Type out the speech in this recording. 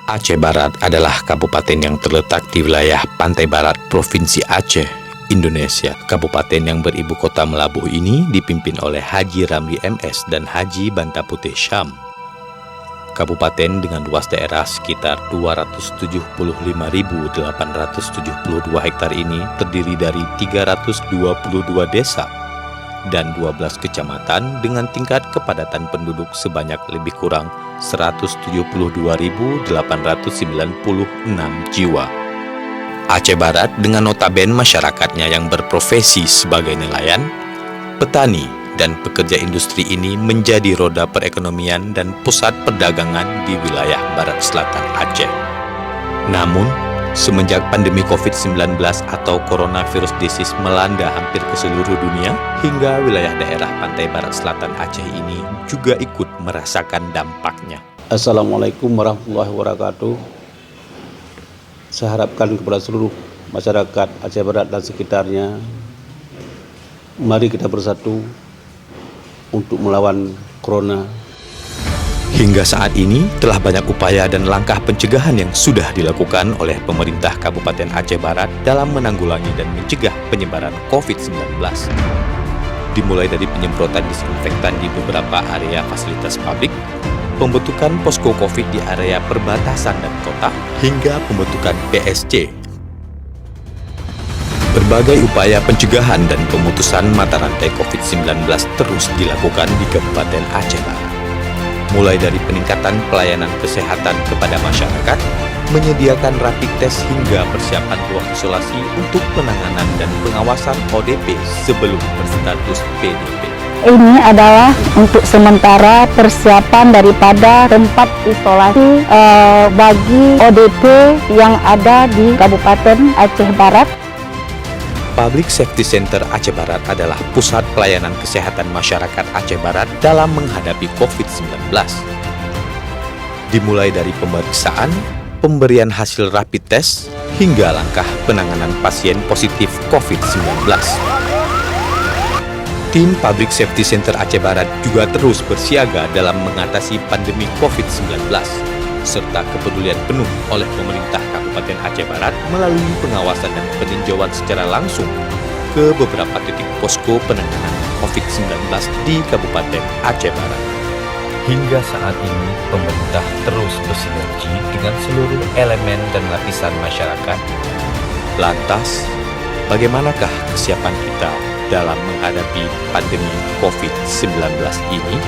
Aceh Barat adalah kabupaten yang terletak di wilayah pantai barat Provinsi Aceh, Indonesia. Kabupaten yang beribu kota Melabuh ini dipimpin oleh Haji Ramli MS dan Haji Bantaputih Syam. Kabupaten dengan luas daerah sekitar 275.872 hektar ini terdiri dari 322 desa dan 12 kecamatan dengan tingkat kepadatan penduduk sebanyak lebih kurang 172.896 jiwa. Aceh Barat dengan notabene masyarakatnya yang berprofesi sebagai nelayan, petani, dan pekerja industri ini menjadi roda perekonomian dan pusat perdagangan di wilayah barat selatan Aceh. Namun, semenjak pandemi COVID-19 atau coronavirus disease melanda hampir ke seluruh dunia, hingga wilayah daerah pantai barat selatan Aceh ini juga ikut merasakan dampaknya. Assalamualaikum warahmatullahi wabarakatuh. Saya harapkan kepada seluruh masyarakat Aceh Barat dan sekitarnya, mari kita bersatu untuk melawan corona. Hingga saat ini telah banyak upaya dan langkah pencegahan yang sudah dilakukan oleh pemerintah Kabupaten Aceh Barat dalam menanggulangi dan mencegah penyebaran COVID-19. Dimulai dari penyemprotan disinfektan di beberapa area fasilitas publik, pembentukan posko COVID di area perbatasan dan kota, hingga pembentukan PSC. Berbagai upaya pencegahan dan pemutusan mata rantai COVID-19 terus dilakukan di Kabupaten Aceh Barat. Mulai dari peningkatan pelayanan kesehatan kepada masyarakat, menyediakan rapid test hingga persiapan ruang isolasi untuk penanganan dan pengawasan ODP sebelum berstatus PDP. Ini adalah untuk sementara persiapan daripada tempat isolasi bagi ODP yang ada di Kabupaten Aceh Barat. Public Safety Center Aceh Barat adalah pusat pelayanan kesehatan masyarakat Aceh Barat dalam menghadapi COVID-19. Dimulai dari pemeriksaan, pemberian hasil rapid test, hingga langkah penanganan pasien positif COVID-19. Tim Public Safety Center Aceh Barat juga terus bersiaga dalam mengatasi pandemi COVID-19, serta kepedulian penuh oleh pemerintah Kabupaten Aceh Barat melalui pengawasan dan peninjauan secara langsung ke beberapa titik posko penanganan COVID-19 di Kabupaten Aceh Barat. Hingga saat ini, pemerintah terus bersinergi dengan seluruh elemen dan lapisan masyarakat. Lantas, bagaimanakah kesiapan kita dalam menghadapi pandemi COVID-19 ini?